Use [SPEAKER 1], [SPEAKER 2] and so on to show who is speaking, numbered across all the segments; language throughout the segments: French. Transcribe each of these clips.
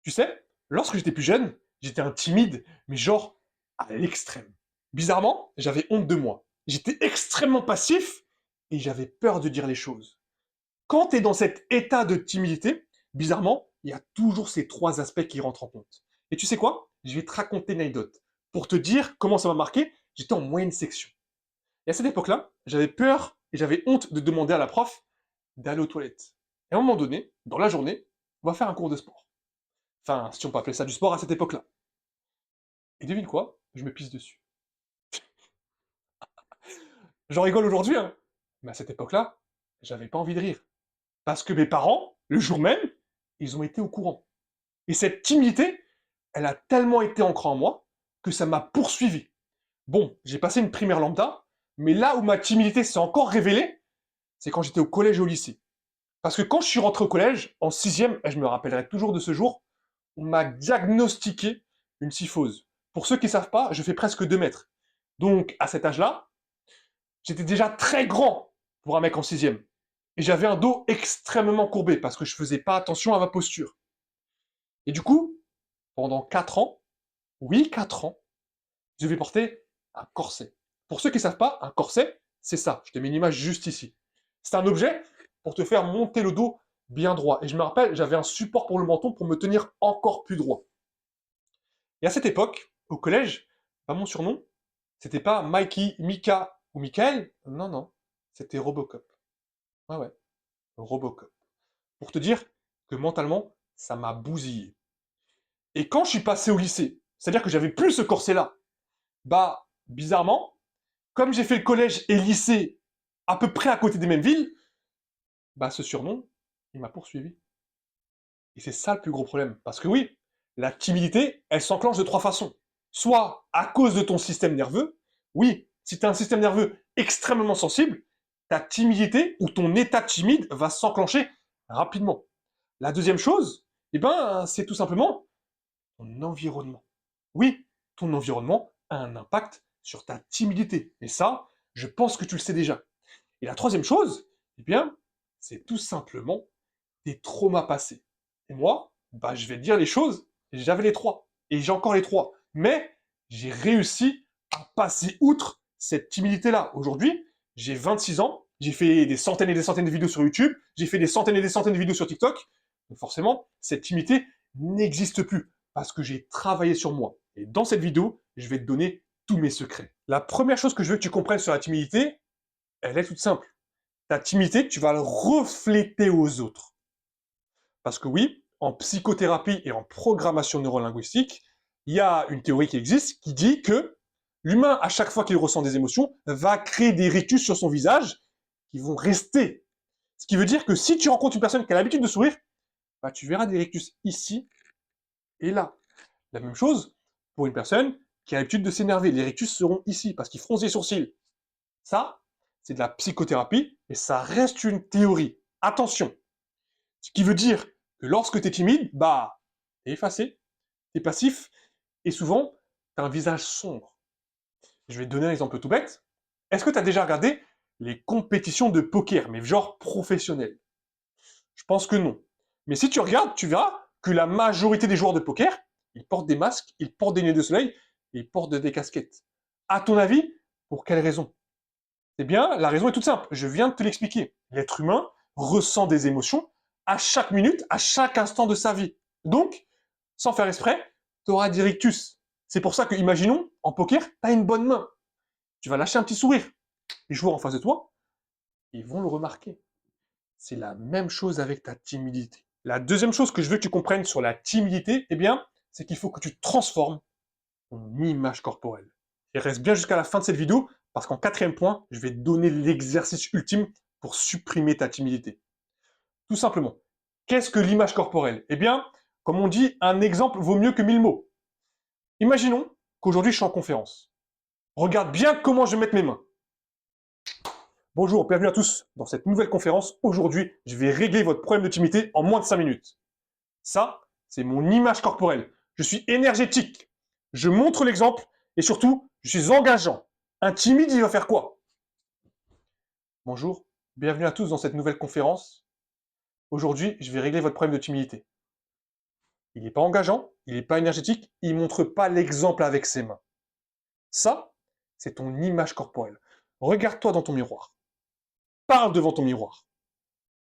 [SPEAKER 1] Tu sais, lorsque j'étais plus jeune, j'étais un timide, mais genre à l'extrême. Bizarrement, j'avais honte de moi. J'étais extrêmement passif et j'avais peur de dire les choses. Quand tu es dans cet état de timidité, bizarrement, il y a toujours ces trois aspects qui rentrent en compte. Et tu sais quoi? Je vais te raconter une anecdote. Pour te dire comment ça m'a marqué, j'étais en moyenne section. Et à cette époque-là, j'avais peur et j'avais honte de demander à la prof d'aller aux toilettes. Et à un moment donné, dans la journée, on va faire un cours de sport. Enfin, si on peut appeler ça du sport à cette époque-là. Et devine quoi? Je me pisse dessus. J'en rigole aujourd'hui, hein. Mais à cette époque-là, j'avais pas envie de rire. Parce que mes parents, le jour même, ils ont été au courant. Et cette timidité, elle a tellement été ancrée en moi que ça m'a poursuivi. Bon, j'ai passé une primaire lambda, mais là où ma timidité s'est encore révélée, c'est quand j'étais au collège et au lycée. Parce que quand je suis rentré au collège, en sixième, et je me rappellerai toujours de ce jour, on m'a diagnostiqué une syphose. Pour ceux qui ne savent pas, je fais presque 2 mètres. Donc, à cet âge-là, j'étais déjà très grand pour un mec en sixième. Et j'avais un dos extrêmement courbé parce que je faisais pas attention à ma posture. Et du coup, pendant 4 ans, oui, 4 ans, je devais porter un corset. Pour ceux qui ne savent pas, un corset, c'est ça. Je te mets une image juste ici. C'est un objet pour te faire monter le dos bien droit. Et je me rappelle, j'avais un support pour le menton pour me tenir encore plus droit. Et à cette époque, au collège, bah, mon surnom, c'était pas Mikey, Mika ou Michael. Non, non. C'était Robocop. Ouais, ouais. Robocop. Pour te dire que mentalement, ça m'a bousillé. Et quand je suis passé au lycée, c'est-à-dire que j'avais plus ce corset-là, bah, bizarrement, comme j'ai fait le collège et le lycée à peu près à côté des mêmes villes, bah, ce surnom, il m'a poursuivi. Et c'est ça le plus gros problème. Parce que oui, la timidité, elle s'enclenche de trois façons. Soit à cause de ton système nerveux. Oui, si tu as un système nerveux extrêmement sensible, ta timidité ou ton état timide va s'enclencher rapidement. La deuxième chose, eh ben, c'est tout simplement ton environnement. Oui, ton environnement a un impact sur ta timidité. Et ça, je pense que tu le sais déjà. Et la troisième chose, eh bien, c'est tout simplement des traumas passés. Et moi, bah, je vais te dire les choses, j'avais les trois. Et j'ai encore les trois. Mais j'ai réussi à passer outre cette timidité-là. Aujourd'hui, j'ai 26 ans, j'ai fait des centaines et des centaines de vidéos sur YouTube, j'ai fait des centaines et des centaines de vidéos sur TikTok. Donc forcément, cette timidité n'existe plus parce que j'ai travaillé sur moi. Et dans cette vidéo, je vais te donner tous mes secrets. La première chose que je veux que tu comprennes sur la timidité, elle est toute simple. Ta timidité, tu vas le refléter aux autres. Parce que oui, en psychothérapie et en programmation neurolinguistique, il y a une théorie qui existe qui dit que l'humain, à chaque fois qu'il ressent des émotions, va créer des rictus sur son visage qui vont rester. Ce qui veut dire que si tu rencontres une personne qui a l'habitude de sourire, bah, tu verras des rictus ici et là. La même chose pour une personne qui a l'habitude de s'énerver. Les rictus seront ici parce qu'ils froncent les sourcils. Ça, c'est de la psychothérapie et ça reste une théorie. Attention. Ce qui veut dire que lorsque tu es timide, bah, t'es effacé, t'es passif, et souvent, t'as un visage sombre. Je vais te donner un exemple tout bête. Est-ce que tu as déjà regardé les compétitions de poker, mais genre professionnelles? Je pense que non. Mais si tu regardes, tu verras que la majorité des joueurs de poker, ils portent des masques, ils portent des lunettes de soleil, et ils portent des casquettes. À ton avis, pour quelle raison? Eh bien, la raison est toute simple. Je viens de te l'expliquer. L'être humain ressent des émotions à chaque minute, à chaque instant de sa vie. Donc, sans faire exprès, tu auras des rictus. C'est pour ça que, imaginons, en poker, tu as une bonne main. Tu vas lâcher un petit sourire. Les joueurs en face de toi, ils vont le remarquer. C'est la même chose avec ta timidité. La deuxième chose que je veux que tu comprennes sur la timidité, eh bien, c'est qu'il faut que tu transformes ton image corporelle. Et reste bien jusqu'à la fin de cette vidéo, parce qu'en quatrième point, je vais te donner l'exercice ultime pour supprimer ta timidité. Tout simplement. Qu'est-ce que l'image corporelle? Eh bien, comme on dit, un exemple vaut mieux que 1000 mots. Imaginons qu'aujourd'hui je suis en conférence. Regarde bien comment je vais mettre mes mains. Bonjour, bienvenue à tous dans cette nouvelle conférence. Aujourd'hui, je vais régler votre problème de timidité en moins de 5 minutes. Ça, c'est mon image corporelle. Je suis énergétique. Je montre l'exemple et surtout, je suis engageant. Un timide, il va faire quoi? Bonjour, bienvenue à tous dans cette nouvelle conférence. Aujourd'hui, je vais régler votre problème de timidité. il n'est pas engageant, il n'est pas énergétique, il ne montre pas l'exemple avec ses mains. Ça, c'est ton image corporelle. Regarde-toi dans ton miroir. Parle devant ton miroir.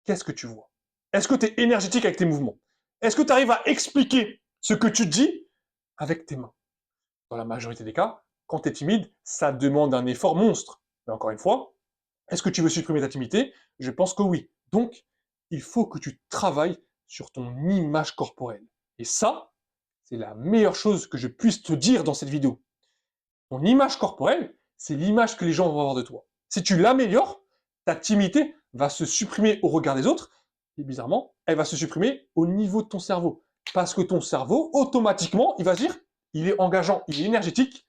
[SPEAKER 1] Qu'est-ce que tu vois? Est-ce que tu es énergétique avec tes mouvements? Est-ce que tu arrives à expliquer ce que tu dis avec tes mains? Dans la majorité des cas, quand tu es timide, ça demande un effort monstre. Mais encore une fois, est-ce que tu veux supprimer ta timidité? Je pense que oui. Donc, il faut que tu travailles sur ton image corporelle. Et ça, c'est la meilleure chose que je puisse te dire dans cette vidéo. Ton image corporelle, c'est l'image que les gens vont avoir de toi. Si tu l'améliores, ta timidité va se supprimer au regard des autres, et bizarrement, elle va se supprimer au niveau de ton cerveau. Parce que ton cerveau, automatiquement, il va se dire, il est engageant, il est énergétique,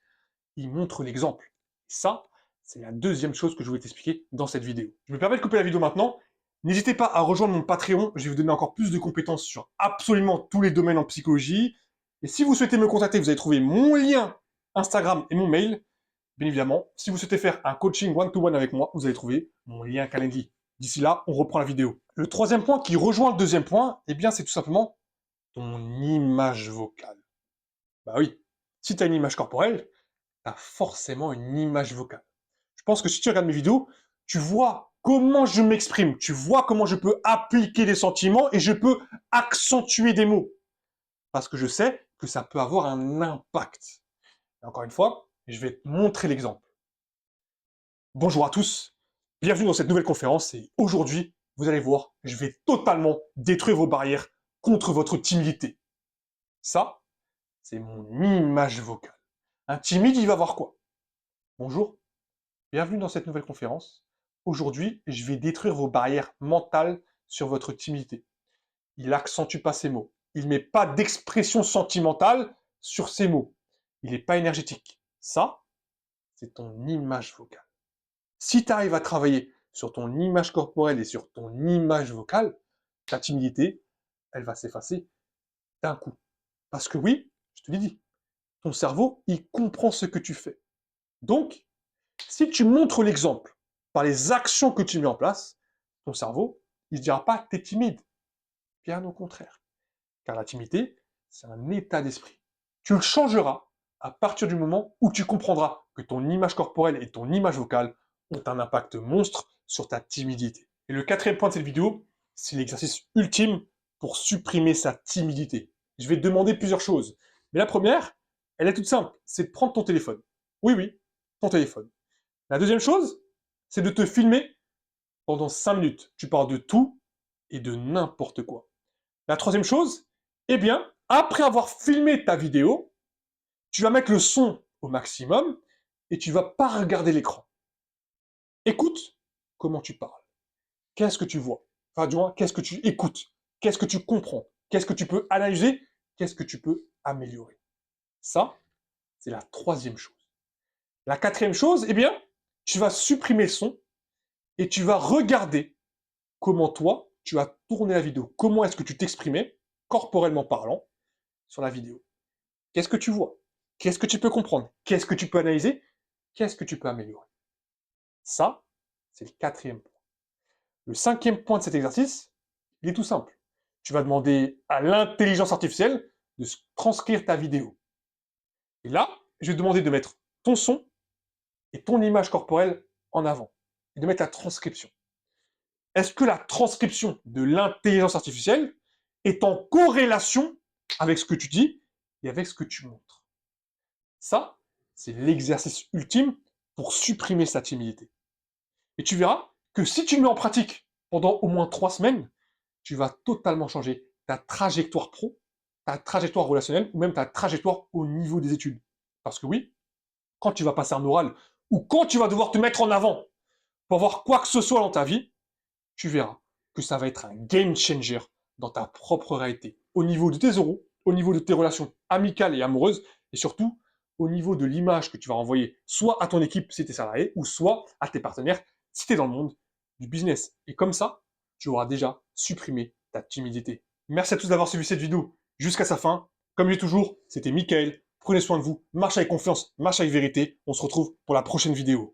[SPEAKER 1] il montre l'exemple. Ça, c'est la deuxième chose que je voulais t'expliquer dans cette vidéo. Je me permets de couper la vidéo maintenant. N'hésitez pas à rejoindre mon Patreon, je vais vous donner encore plus de compétences sur absolument tous les domaines en psychologie. Et si vous souhaitez me contacter, vous allez trouver mon lien Instagram et mon mail. Bien évidemment, si vous souhaitez faire un coaching one-to-one avec moi, vous allez trouver mon lien Calendly. D'ici là, on reprend la vidéo. Le troisième point qui rejoint le deuxième point, eh bien, c'est tout simplement ton image vocale. Bah oui, si tu as une image corporelle, tu as forcément une image vocale. Je pense que si tu regardes mes vidéos, tu vois comment je m'exprime, tu vois comment je peux appliquer des sentiments et je peux accentuer des mots. Parce que je sais que ça peut avoir un impact. Et encore une fois, je vais te montrer l'exemple. Bonjour à tous, bienvenue dans cette nouvelle conférence et aujourd'hui, vous allez voir, je vais totalement détruire vos barrières contre votre timidité. Ça, c'est mon image vocale. Un timide, il va voir quoi? Bonjour, bienvenue dans cette nouvelle conférence. Aujourd'hui, je vais détruire vos barrières mentales sur votre timidité. Il accentue pas ses mots. Il met pas d'expression sentimentale sur ses mots. Il n'est pas énergétique. Ça, c'est ton image vocale. Si tu arrives à travailler sur ton image corporelle et sur ton image vocale, ta timidité, elle va s'effacer d'un coup. Parce que oui, je te l'ai dit, ton cerveau, il comprend ce que tu fais. Donc, si tu montres l'exemple par les actions que tu mets en place, ton cerveau, il ne dira pas que tu es timide. Bien au contraire. Car la timidité, c'est un état d'esprit. Tu le changeras à partir du moment où tu comprendras que ton image corporelle et ton image vocale ont un impact monstre sur ta timidité. Et le quatrième point de cette vidéo, c'est l'exercice ultime pour supprimer sa timidité. Je vais te demander plusieurs choses. Mais la première, elle est toute simple, c'est de prendre ton téléphone. Oui, oui, ton téléphone. La deuxième chose, c'est de te filmer pendant 5 minutes. Tu parles de tout et de n'importe quoi. La troisième chose, eh bien, après avoir filmé ta vidéo, tu vas mettre le son au maximum et tu vas pas regarder l'écran. Écoute comment tu parles. Qu'est-ce que tu vois? Enfin, du moins, qu'est-ce que tu écoutes? Qu'est-ce que tu comprends? Qu'est-ce que tu peux analyser? Qu'est-ce que tu peux améliorer? Ça, c'est la troisième chose. La quatrième chose, eh bien, tu vas supprimer le son et tu vas regarder comment toi, tu as tourné la vidéo. Comment est-ce que tu t'exprimais, corporellement parlant, sur la vidéo? Qu'est-ce que tu vois? Qu'est-ce que tu peux comprendre? Qu'est-ce que tu peux analyser? Qu'est-ce que tu peux améliorer? Ça, c'est le quatrième point. Le cinquième point de cet exercice, il est tout simple. Tu vas demander à l'intelligence artificielle de transcrire ta vidéo. Et là, je vais te demander de mettre ton son et ton image corporelle en avant. Et de mettre la transcription. Est-ce que la transcription de l'intelligence artificielle est en corrélation avec ce que tu dis et avec ce que tu montres? Ça, c'est l'exercice ultime pour supprimer sa timidité. Et tu verras que si tu le mets en pratique pendant au moins 3 semaines, tu vas totalement changer ta trajectoire pro, ta trajectoire relationnelle ou même ta trajectoire au niveau des études. Parce que oui, quand tu vas passer un oral ou quand tu vas devoir te mettre en avant pour voir quoi que ce soit dans ta vie, tu verras que ça va être un game changer dans ta propre réalité. Au niveau de tes euros, au niveau de tes relations amicales et amoureuses, et surtout au niveau de l'image que tu vas renvoyer soit à ton équipe si tu es salarié, ou soit à tes partenaires si tu es dans le monde du business. Et comme ça, tu auras déjà supprimé ta timidité. Merci à tous d'avoir suivi cette vidéo jusqu'à sa fin. Comme je dis toujours, c'était Mickaël. Prenez soin de vous, marchez avec confiance, marchez avec vérité. On se retrouve pour la prochaine vidéo.